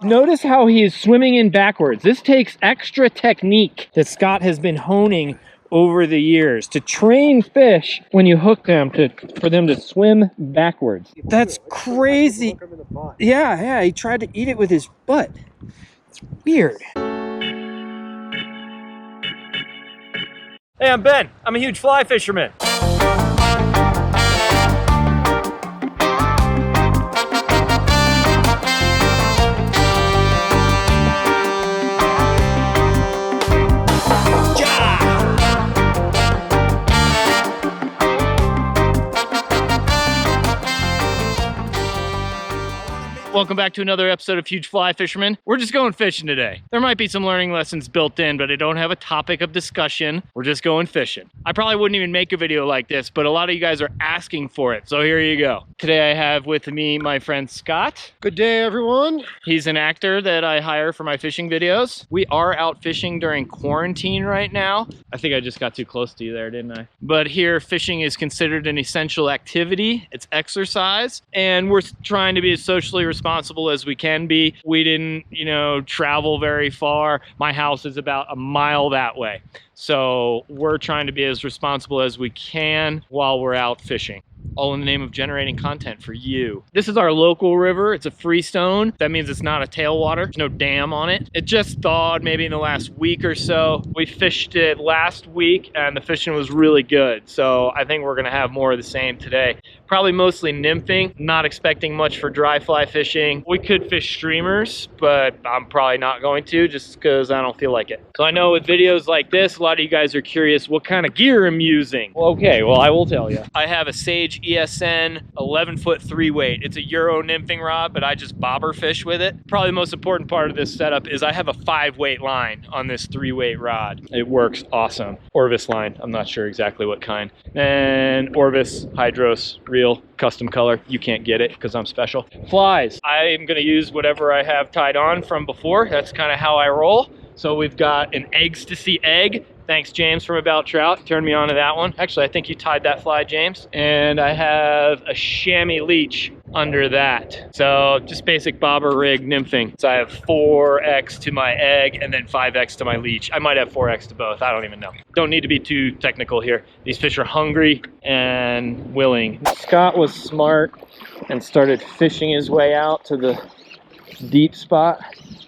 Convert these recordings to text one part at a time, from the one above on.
Notice how he is swimming in backwards. This takes extra technique that Scott has been honing over the years to train fish when you hook them for them to swim backwards. That's crazy. Yeah, he tried to eat it with his butt. It's weird. Hey, I'm Ben. I'm a huge fly fisherman. Welcome back to another episode of Huge Fly Fisherman. We're just going fishing today. There might be some learning lessons built in, but I don't have a topic of discussion. We're just going fishing. I probably wouldn't even make a video like this, but a lot of you guys are asking for it, so here you go. Today I have with me my friend Scott. Good day, everyone. He's an actor that I hire for my fishing videos. We are out fishing during quarantine right now. I think I just got too close to you there, didn't I? But here, fishing is considered an essential activity. It's exercise, and we're trying to be as socially responsible as we can be. We didn't, travel very far. My house is about a mile that way. So we're trying to be as responsible as we can while we're out fishing. All in the name of generating content for you. This is our local river. It's a freestone. That means it's not a tailwater. There's no dam on it. It just thawed maybe in the last week or so. We fished it last week and the fishing was really good. So I think we're gonna have more of the same today. Probably mostly nymphing. Not expecting much for dry fly fishing. We could fish streamers, but I'm probably not going to just because I don't feel like it. So I know with videos like this, a lot of you guys are curious what kind of gear I'm using. Okay, well I will tell you. I have a Sage ESN 11-foot 3-weight. It's a Euro nymphing rod, but I just bobber fish with it. Probably the most important part of this setup is I have a 5-weight line on this 3-weight rod. It works awesome. Orvis line, I'm not sure exactly what kind. And Orvis Hydros reel, custom color. You can't get it because I'm special. Flies, I'm gonna use whatever I have tied on from before. That's kind of how I roll. So we've got an Egstasy egg. Thanks, James from About Trout. Turned me on to that one. Actually, I think you tied that fly, James. And I have a chamois leech under that. So just basic bobber rig nymphing. So I have 4X to my egg and then 5X to my leech. I might have 4X to both. I don't even know. Don't need to be too technical here. These fish are hungry and willing. Scott was smart and started fishing his way out to the deep spot.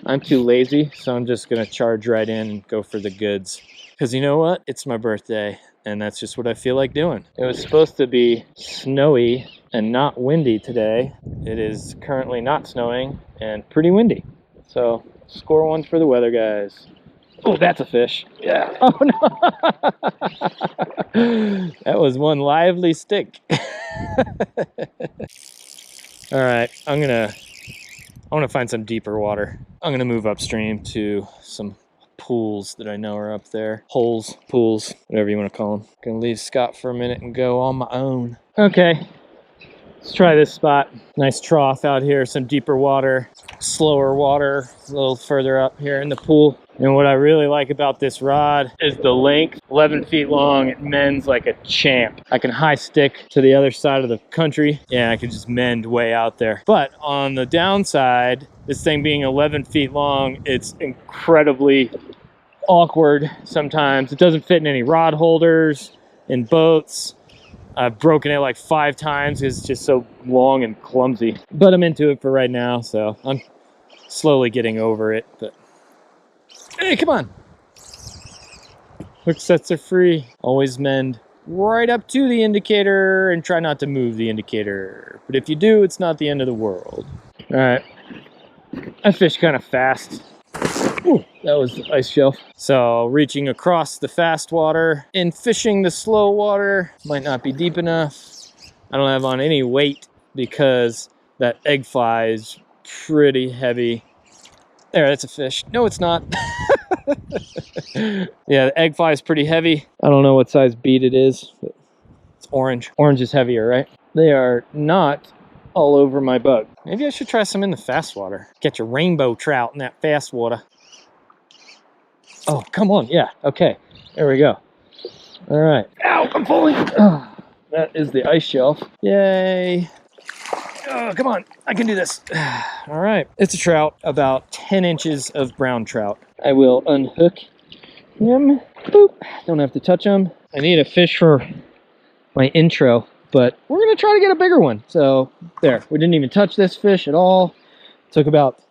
I'm too lazy, so I'm just gonna charge right in and go for the goods. Because you know what? It's my birthday, and that's just what I feel like doing. It was supposed to be snowy and not windy today. It is currently not snowing and pretty windy. So, score one for the weather, guys. Oh, that's a fish. Yeah. Oh, no. That was one lively stick. All right, I want to find some deeper water. I'm going to move upstream to some pools that I know are up there. Holes, pools, whatever you want to call them. Gonna leave Scott for a minute and go on my own. Okay, let's try this spot. Nice trough out here, some deeper water, slower water, a little further up here in the pool. And what I really like about this rod is the length, 11 feet long. It mends like a champ. I can high stick to the other side of the country. Yeah, I can just mend way out there. But on the downside, this thing being 11 feet long, it's incredibly awkward sometimes. It doesn't fit in any rod holders in boats. I've broken it like 5 times because it's just so long and clumsy. But I'm into it for right now, so I'm slowly getting over it. But hey, come on. Hook sets are free. Always mend right up to the indicator and try not to move the indicator. But if you do, it's not the end of the world. All right. I fish kind of fast. Ooh, that was the ice shelf. So reaching across the fast water and fishing the slow water might not be deep enough. I don't have on any weight because that egg fly is pretty heavy. There, that's a fish. No, it's not. Yeah, the egg fly is pretty heavy. I don't know what size bead it is, but it's orange. Orange is heavier, right? They are not all over my bug. Maybe I should try some in the fast water. Get your rainbow trout in that fast water. Oh, come on. Yeah, okay. There we go. All right. Ow, I'm falling. Oh, that is the ice shelf. Yay. Oh, come on, I can do this. All right, it's a trout, about 10 inches of brown trout. I will unhook him. Boop. Don't have to touch him. I need a fish for my intro, but we're gonna try to get a bigger one. So there, we didn't even touch this fish at all. Took about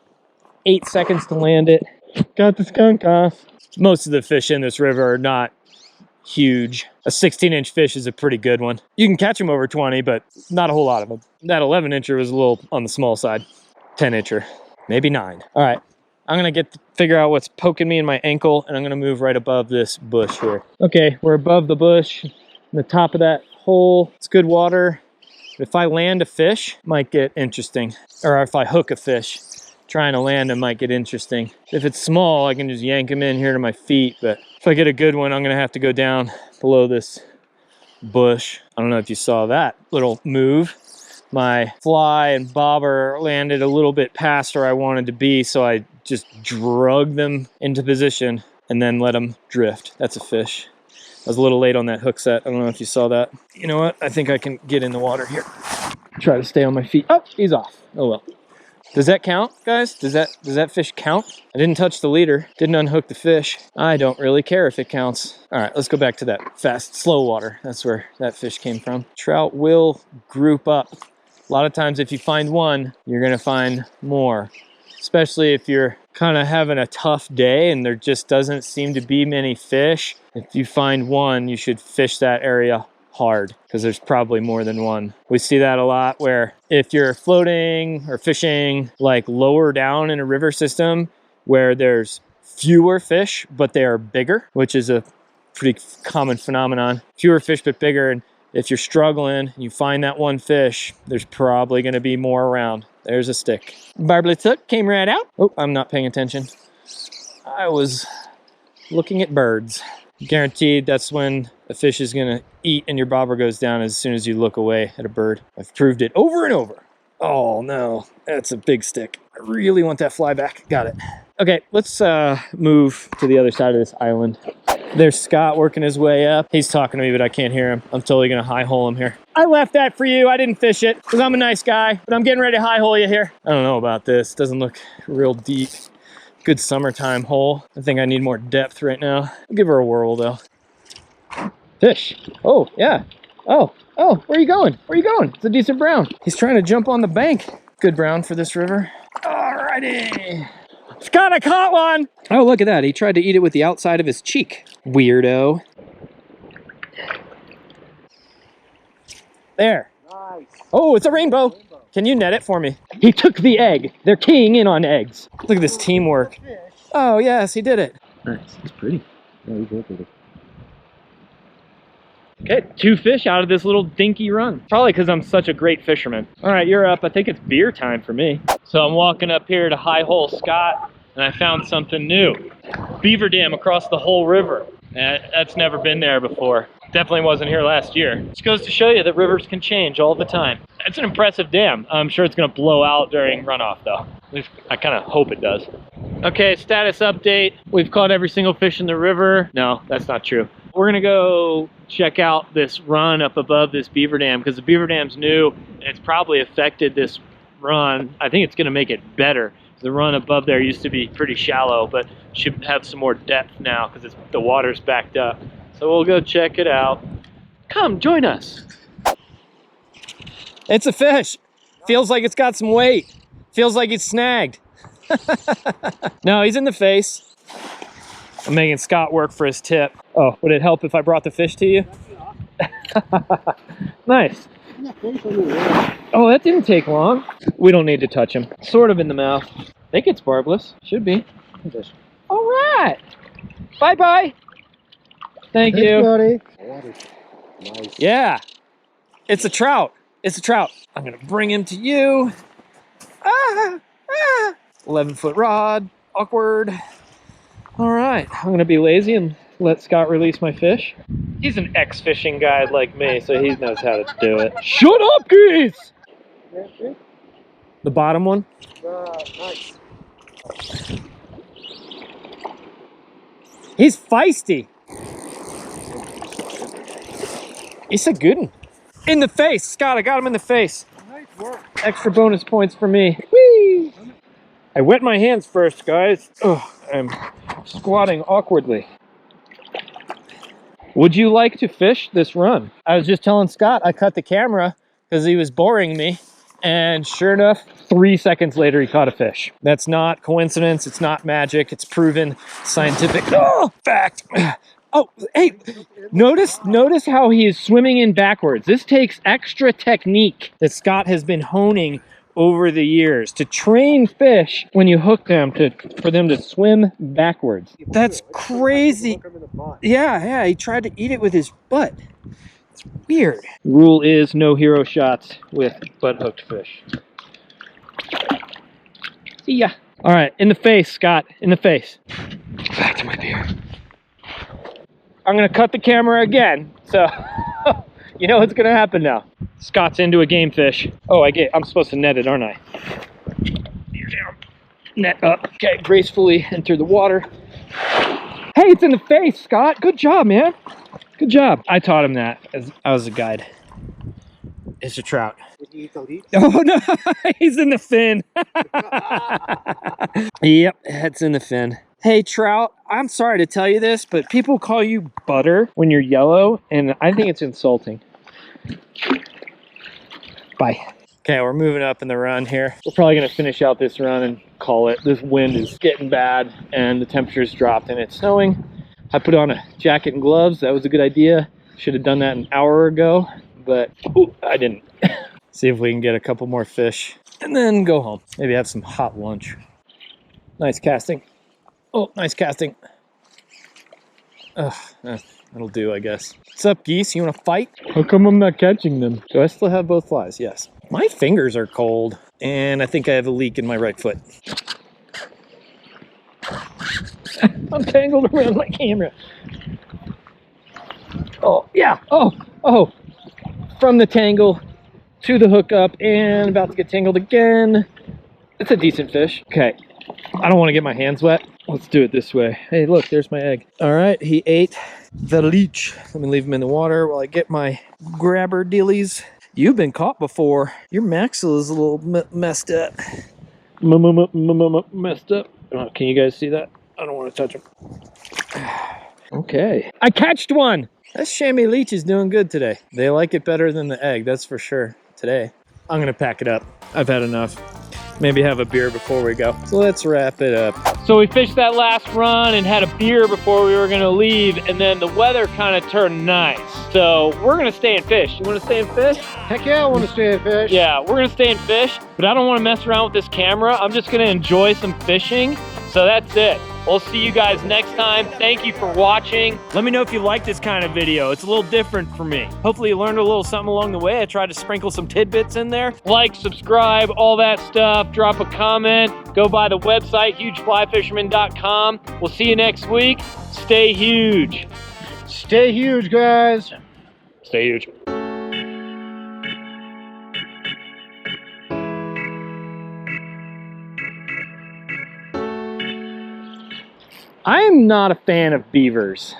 8 seconds to land it. Got the skunk off. Most of the fish in this river are not huge. A 16-inch fish is a pretty good one. You can catch them over 20, but not a whole lot of them. That 11-incher was a little on the small side. 10-incher, maybe 9. All right, I'm gonna figure out what's poking me in my ankle, and I'm gonna move right above this bush here. Okay, we're above the bush, the top of that hole. It's good water. If I land a fish, it might get interesting. Or if I hook a fish, trying to land them might get interesting. If it's small, I can just yank them in here to my feet, but if I get a good one, I'm gonna have to go down below this bush. I don't know if you saw that little move. My fly and bobber landed a little bit past where I wanted to be, so I just drug them into position and then let them drift. That's a fish. I was a little late on that hook set. I don't know if you saw that. You know what? I think I can get in the water here. Try to stay on my feet. Oh, he's off. Oh well. Does that count, guys? Does that fish count? I didn't touch the leader, didn't unhook the fish. I don't really care if it counts. All right, let's go back to that fast, slow water. That's where that fish came from. Trout will group up. A lot of times if you find one, you're gonna find more, especially if you're kind of having a tough day and there just doesn't seem to be many fish. If you find one, you should fish that area hard because there's probably more than one. We see that a lot where if you're floating or fishing like lower down in a river system where there's fewer fish but they are bigger, which is a pretty common phenomenon. Fewer fish but bigger, and if you're struggling and you find that one fish, there's probably going to be more around. There's a stick. Barblet hook came right out. Oh, I'm not paying attention. I was looking at birds. Guaranteed that's when a fish is gonna eat and your bobber goes down as soon as you look away at a bird. I've proved it over and over. Oh no, that's a big stick. I really want that fly back. Got it. Okay, let's move to the other side of this island. There's Scott working his way up. He's talking to me, but I can't hear him. I'm totally gonna high hole him here. I left that for you. I didn't fish it because I'm a nice guy, but I'm getting ready to high hole you here. I don't know about this. Doesn't look real deep. Good summertime hole. I think I need more depth right now. I'll give her a whirl though. Fish. Oh, yeah. Oh, where are you going? Where are you going? It's a decent brown. He's trying to jump on the bank. Good brown for this river. Alrighty. Scott, I caught one. Oh, look at that. He tried to eat it with the outside of his cheek. Weirdo. There. Nice. Oh, it's a rainbow. Can you net it for me? He took the egg. They're keying in on eggs. Look at this teamwork. Oh, yes, he did it. Nice. It's pretty. Yeah, he's real pretty. Okay, 2 fish out of this little dinky run. Probably because I'm such a great fisherman. All right, you're up. I think it's beer time for me. So I'm walking up here to high hole Scott, and I found something new. Beaver dam across the whole river. That's never been there before. Definitely wasn't here last year. Just goes to show you that rivers can change all the time. It's an impressive dam. I'm sure it's gonna blow out during runoff though. At least I kind of hope it does. Okay, status update. We've caught every single fish in the river. No, that's not true. We're gonna go check out this run up above this beaver dam because the beaver dam's new and it's probably affected this run. I think it's gonna make it better. The run above there used to be pretty shallow, but should have some more depth now because the water's backed up. So we'll go check it out. Come, join us. It's a fish. Feels like it's got some weight. Feels like it's snagged. No, he's in the face. I'm making Scott work for his tip. Oh, would it help if I brought the fish to you? Nice. Oh, that didn't take long. We don't need to touch him. Sort of in the mouth. I think it's barbless. Should be. All right. Bye-bye. Thank you. Buddy. Nice. Yeah. It's a trout. It's a trout. I'm going to bring him to you. 11-foot rod. Awkward. All right. I'm going to be lazy and let Scott release my fish. He's an ex-fishing guy like me, so he knows how to do it. Shut up, geese! The bottom one? Nice. He's feisty. It's a good one. In the face, Scott, I got him in the face. Nice work. extra bonus points for me. Whee! I wet my hands first, guys. Oh, I'm squatting awkwardly. Would you like to fish this run? I was just telling Scott I cut the camera because he was boring me. And sure enough, 3 seconds later, he caught a fish. That's not coincidence. It's not magic. It's proven scientific fact. Oh, hey, notice how he is swimming in backwards. This takes extra technique that Scott has been honing over the years to train fish when you hook them for them to swim backwards. That's crazy. Yeah, he tried to eat it with his butt. It's weird. Rule is no hero shots with butt hooked fish. See ya. All right, in the face, Scott, in the face. Back to my beer. I'm gonna cut the camera again, so you know what's gonna happen now. Scott's into a game fish. Oh, I'm supposed to net it, aren't I? Ear down, net up. Okay, gracefully enter the water. Hey, it's in the face, Scott. Good job, man. Good job. I taught him that as I was a guide. It's a trout. Did you eat the leech? Oh no, he's in the fin. Yep, it's in the fin. Hey, trout, I'm sorry to tell you this, but people call you butter when you're yellow, and I think it's insulting. Bye. Okay, we're moving up in the run here. We're probably gonna finish out this run and call it. This wind is getting bad, and the temperature's dropped, and it's snowing. I put on a jacket and gloves. That was a good idea. Should have done that an hour ago, but I didn't. See if we can get a couple more fish and then go home. Maybe have some hot lunch. Nice casting. Oh, nice casting. That'll do, I guess. What's up, geese? You want to fight? How come I'm not catching them? Do I still have both flies? Yes. My fingers are cold, and I think I have a leak in my right foot. I'm tangled around my camera. Oh, yeah. Oh. From the tangle to the hookup and about to get tangled again. It's a decent fish. Okay. I don't want to get my hands wet. Let's do it this way. Hey, look, there's my egg. All right, he ate the leech. Let me leave him in the water while I get my grabber dealies. You've been caught before. Your maxilla is a little messed up. Messed up. Oh, can you guys see that? I don't want to touch him. Okay. I catched one. That chamois leech is doing good today. They like it better than the egg, that's for sure, today. I'm gonna pack it up. I've had enough. Maybe have a beer before we go. So let's wrap it up. So we fished that last run and had a beer before we were gonna leave, and then the weather kind of turned nice. So we're gonna stay and fish. You wanna stay and fish? Heck yeah, I want to stay and fish. Yeah, we're gonna stay and fish, but I don't wanna mess around with this camera. I'm just gonna enjoy some fishing. So that's it. We'll see you guys next time. Thank you for watching. Let me know if you like this kind of video. It's a little different for me. Hopefully you learned a little something along the way. I tried to sprinkle some tidbits in there. Like, subscribe, all that stuff. Drop a comment. Go by the website, hugeflyfisherman.com. We'll see you next week. Stay huge. Stay huge, guys. Stay huge. I am not a fan of beavers.